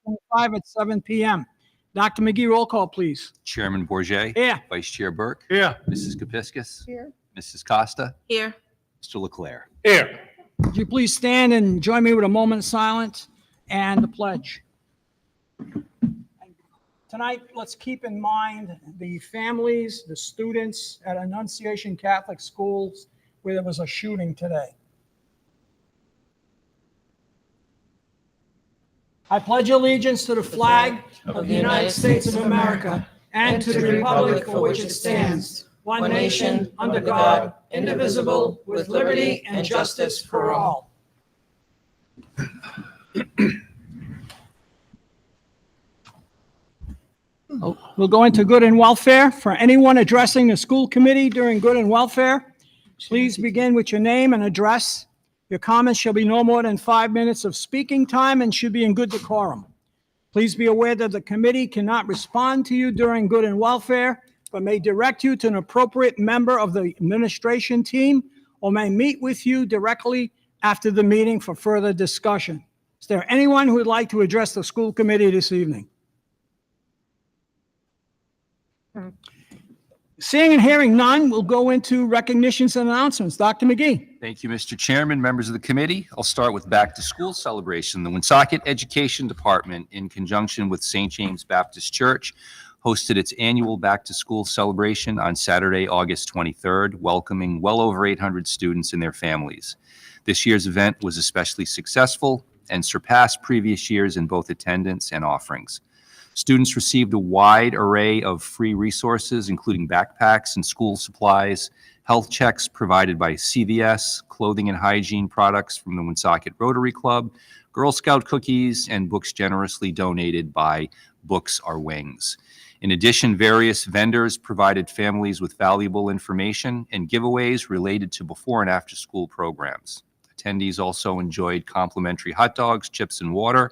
2025 at 7 p.m. Dr. McGee, roll call, please. Chairman Bourget. Here. Vice Chair Burke. Here. Mrs. Kapiskas. Here. Mrs. Costa. Here. Mr. Leclerc. Here. Would you please stand and join me with a moment of silence and the pledge? Tonight, let's keep in mind the families, the students at Annunciation Catholic Schools where there was a shooting today. I pledge allegiance to the flag of the United States of America and to the republic for which it stands, one nation, under God, indivisible, with liberty and justice for all. We'll go into good and welfare. For anyone addressing the school committee during good and welfare, please begin with your name and address. Your comments shall be no more than 5 minutes of speaking time and should be in good decorum. Please be aware that the committee cannot respond to you during good and welfare, but may direct you to an appropriate member of the administration team or may meet with you directly after the meeting for further discussion. Is there anyone who would like to address the school committee this evening? Seeing and hearing none, we'll go into recognitions and announcements. Dr. McGee. Thank you, Mr. Chairman, members of the committee. I'll start with back to school celebration. The Woonsocket Education Department, in conjunction with St. James Baptist Church, hosted its annual back to school celebration on Saturday, August 23rd, welcoming well over 800 students and their families. This year's event was especially successful and surpassed previous years in both attendance and offerings. Students received a wide array of free resources, including backpacks and school supplies, health checks provided by CVS, clothing and hygiene products from the Woonsocket Rotary Club, Girl Scout cookies, and books generously donated by Books Are Wings. In addition, various vendors provided families with valuable information and giveaways related to before and after school programs. Attendees also enjoyed complimentary hot dogs, chips, and water.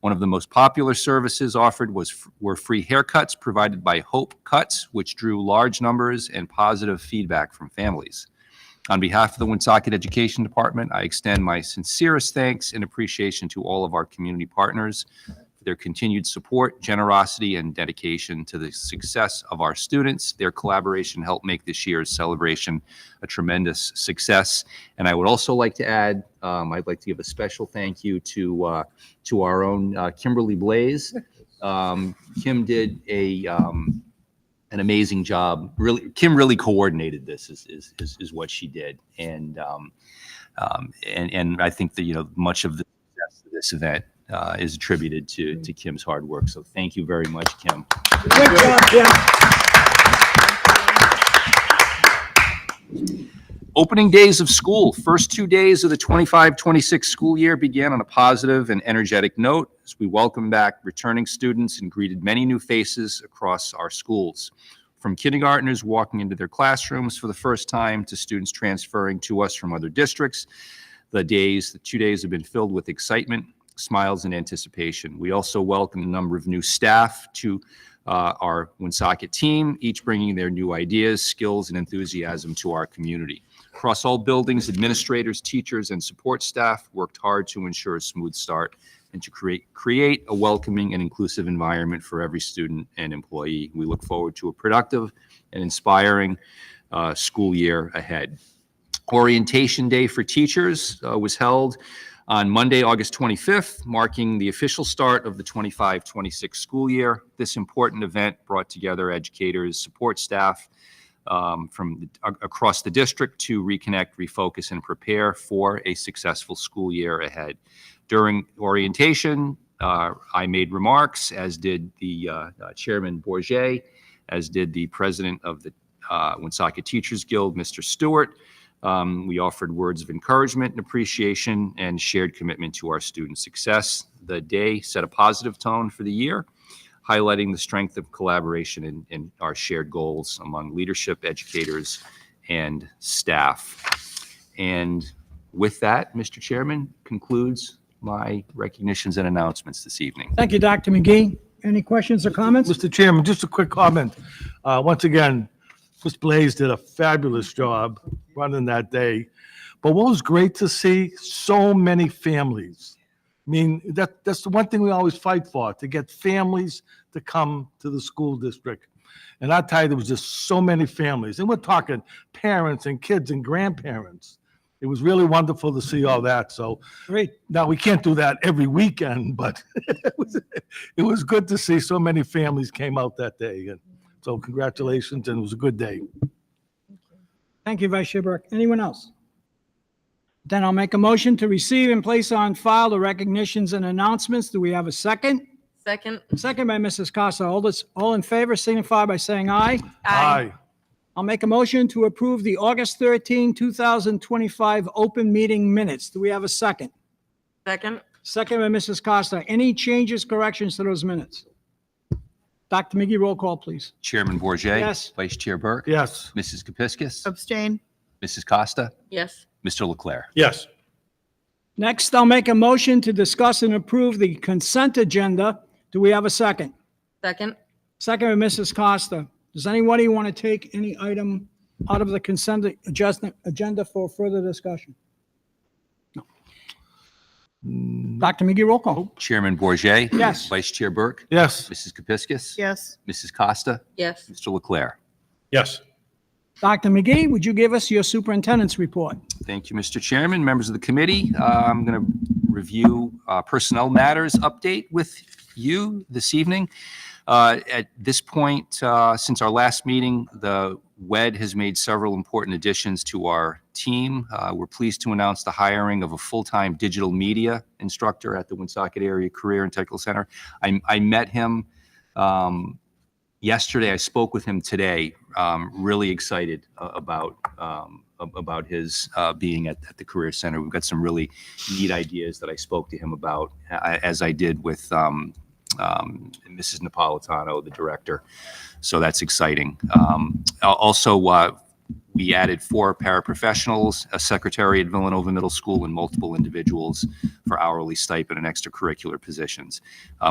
One of the most popular services offered were free haircuts provided by Hope Cuts, which drew large numbers and positive feedback from families. On behalf of the Woonsocket Education Department, I extend my sincerest thanks and appreciation to all of our community partners for their continued support, generosity, and dedication to the success of our students. Their collaboration helped make this year's celebration a tremendous success. And I would also like to add, I'd like to give a special thank you to our own Kimberly Blaze. Kim did an amazing job. Really, Kim really coordinated this. Is what she did, and I think that much of the success of this event is attributed to Kim's hard work. So thank you very much, Kim. Good job, Kim. Opening days of school. First 2 days of the 25-26 school year began on a positive and energetic note as we welcomed back returning students and greeted many new faces across our schools. From kindergartners walking into their classrooms for the first time to students transferring to us from other districts, the 2 days have been filled with excitement, smiles, and anticipation. We also welcomed a number of new staff to our Woonsocket team, each bringing their new ideas, skills, and enthusiasm to our community. Across all buildings, administrators, teachers, and support staff worked hard to ensure a smooth start and to create a welcoming and inclusive environment for every student and employee. We look forward to a productive and inspiring school year ahead. Orientation Day for teachers was held on Monday, August 25th, marking the official start of the 25-26 school year. This important event brought together educators, support staff from across the district to reconnect, refocus, and prepare for a successful school year ahead. During orientation, I made remarks, as did the Chairman Bourget, as did the president of the Woonsocket Teachers Guild, Mr. Stewart. We offered words of encouragement and appreciation and shared commitment to our student success. The day set a positive tone for the year, highlighting the strength of collaboration and our shared goals among leadership, educators, and staff. And with that, Mr. Chairman, concludes my recognitions and announcements this evening. Thank you, Dr. McGee. Any questions or comments? Mr. Chairman, just a quick comment. Once again, Ms. Blaze did a fabulous job running that day. But what was great to see, so many families I mean, that's the one thing we always fight for, to get families to come to the school district. And I tell you, there was just so many families, and we're talking parents and kids and grandparents. It was really wonderful to see all that. So Great. now we can't do that every weekend, but it was good to see so many families came out that day. And so congratulations, and it was a good day. Thank you, Vice Chair Burke. Anyone else? Then I'll make a motion to receive and place on file the recognitions and announcements. Do we have a second? Second. Second by Mrs. Costa. All in favor signify by saying aye. Aye. I'll make a motion to approve the August 13, 2025 open meeting minutes. Do we have a second? Second. Second by Mrs. Costa. Any changes, corrections to those minutes? Dr. McGee, roll call, please. Chairman Bourget, Yes. Vice Chair Burke. Yes. Mrs. Kepiscus. Abstain. Mrs. Costa. Yes. Mr. Leclerc. Yes. Next, I'll make a motion to discuss and approve the consent agenda. Do we have a second? Second. Second by Mrs. Costa. Does anybody want to take any item out of the consent agenda for further discussion? No. Dr. McGee, roll call. Chairman Bourget. Yes. Vice Chair Burke. Yes. Mrs. Kepiscus. Yes. Mrs. Costa. Yes. Mr. Leclerc. Yes. Dr. McGee, would you give us your superintendent's report? Thank you, Mr. Chairman, members of the committee. I'm going to review personnel matters update with you this evening. At this point, since our last meeting, the WED has made several important additions to our team. We're pleased to announce the hiring of a full-time digital media instructor at the Woonsocket Area Career and Technical Center. I met him yesterday. I spoke with him today. Really excited about his being at the Career Center. We've got some really neat ideas that I spoke to him about, as I did with Mrs. Napolitano, the director. So that's exciting. Also, we added 4 paraprofessionals, a secretary at Villanova Middle School, and multiple individuals for hourly stipend and extracurricular positions.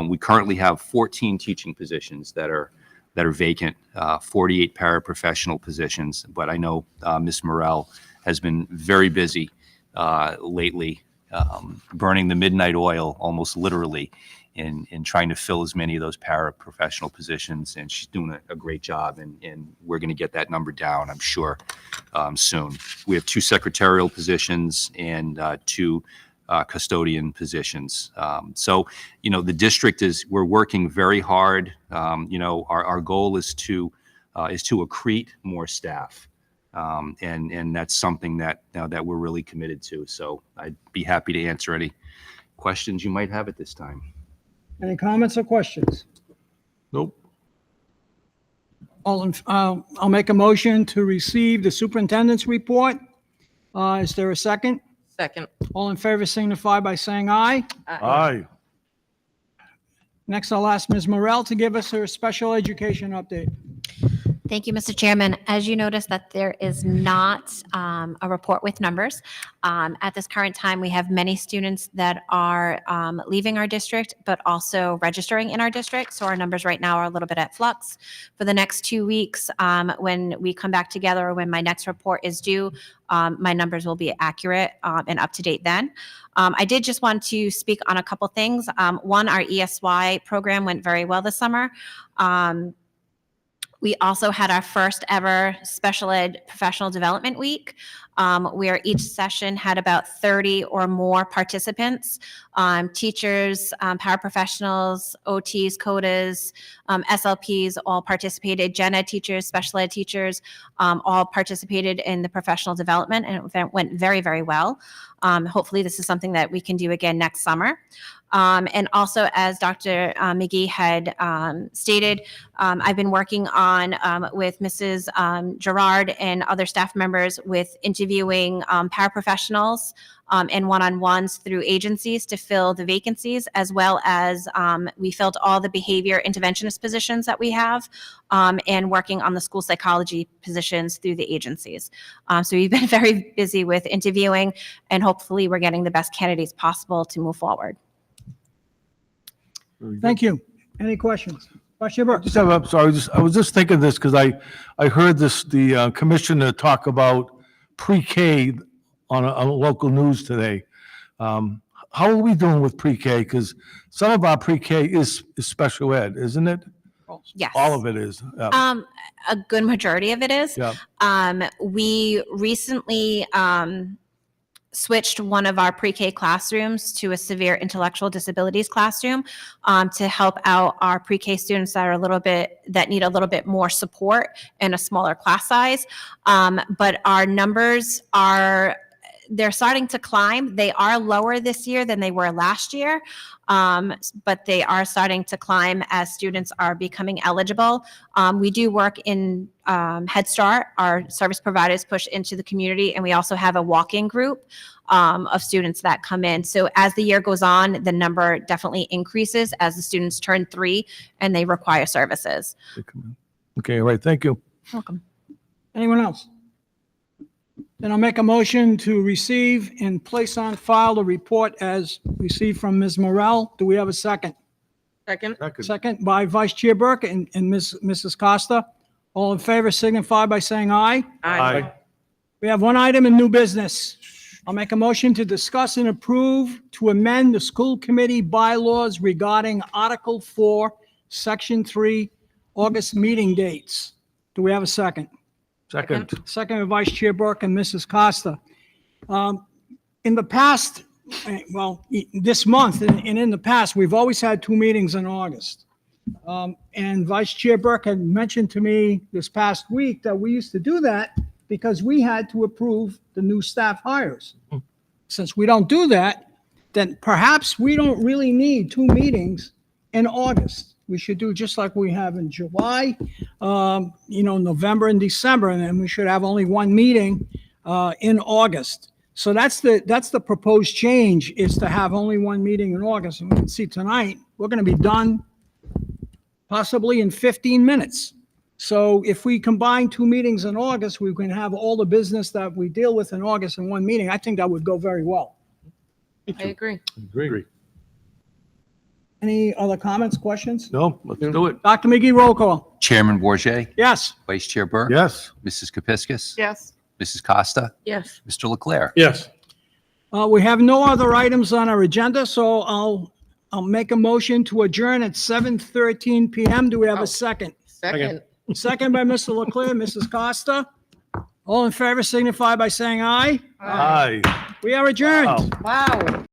We currently have 14 teaching positions that are vacant, 48 paraprofessional positions. But I know Ms. Morel has been very busy lately, burning the midnight oil, almost literally, in trying to fill as many of those paraprofessional positions, and she's doing a great job, and we're going to get that number down, I'm sure, soon. We have 2 secretarial positions and 2 custodian positions. So, the district we're working very hard. Our goal is to accrete more staff. And that's something that we're really committed to. So I'd be happy to answer any questions you might have at this time. Any comments or questions? Nope. I'll make a motion to receive the superintendent's report. Is there a second? Second. All in favor signify by saying aye. Aye. Next, I'll ask Ms. Morel to give us her special education update. Thank you, Mr. Chairman. As you notice that there is not a report with numbers. At this current time, we have many students that are leaving our district, but also registering in our district. So our numbers right now are a little bit at flux. For the next 2 weeks, when we come back together, or when my next report is due, my numbers will be accurate and up to date then. I did just want to speak on a couple things. One, our ESY program went very well this summer. We also had our first ever special ed professional development week, where each session had about 30 or more participants, teachers, paraprofessionals, OTs, CODAs, SLPs all participated, gen ed teachers, special ed teachers, all participated in the professional development, and it went very, very well. Hopefully this is something that we can do again next summer. And also, as Dr. McGee had stated, I've been working on with Mrs. Gerard and other staff members with interviewing paraprofessionals and one-on-ones through agencies to fill the vacancies, as well as we filled all the behavior interventionist positions that we have, and working on the school psychology positions through the agencies. So we've been very busy with interviewing, and hopefully we're getting the best candidates possible to move forward. Thank you. Any questions? Vice Chair Burke. I'm sorry, I was just thinking this because I heard the commissioner talk about pre-K on a local news today. how are we doing with pre-K? Because some of our pre-K is special ed, isn't it? Yes. All of it is. A good majority of it is. Yeah. We recently switched one of our pre-K classrooms to a severe intellectual disabilities classroom to help out our pre-K students that need a little bit more support and a smaller class size. But our numbers they're starting to climb. They are lower this year than they were last year, but they are starting to climb as students are becoming eligible. We do work in Head Start. Our service providers push into the community, and we also have a walk-in group of students that come in. So as the year goes on, the number definitely increases as the students turn 3 and they require services. Okay, all right, thank you. Welcome. Anyone else? Then I'll make a motion to receive and place on file the report as received from Ms. Morel. Do we have a second? Second. Second by Vice Chair Burke and Mrs. Costa. All in favor signify by saying aye. Aye. We have one item in new business. I'll make a motion to discuss and approve to amend the school committee bylaws regarding Article 4, Section 3, August meeting dates. Do we have a second? Second. Second by Vice Chair Burke and Mrs. Costa. In the past, this month and in the past, we've always had 2 meetings in August. And Vice Chair Burke had mentioned to me this past week that we used to do that because we had to approve the new staff hires. Since we don't do that, then perhaps we don't really need 2 meetings in August. We should do just like we have in July, November and December, and then we should have only 1 meeting in August. So that's the proposed change, is to have only 1 meeting in August. And we can see tonight, we're going to be done possibly in 15 minutes. So if we combine 2 meetings in August, we can have all the business that we deal with in August in 1 meeting. I think that would go very well. I agree. Agree. Any other comments, questions? No, let's do it. Dr. McGee, roll call. Chairman Bourget, Yes. Vice Chair Burke. Yes. Mrs. Kepiscus. Yes. Mrs. Costa. Yes. Mr. Leclerc. Yes. We have no other items on our agenda, so I'll make a motion to adjourn at 7:13 PM. Do we have a second? Second. Second by Mr. Leclerc, Mrs. Costa. All in favor signify by saying aye. Aye. We are adjourned. Wow. Wow.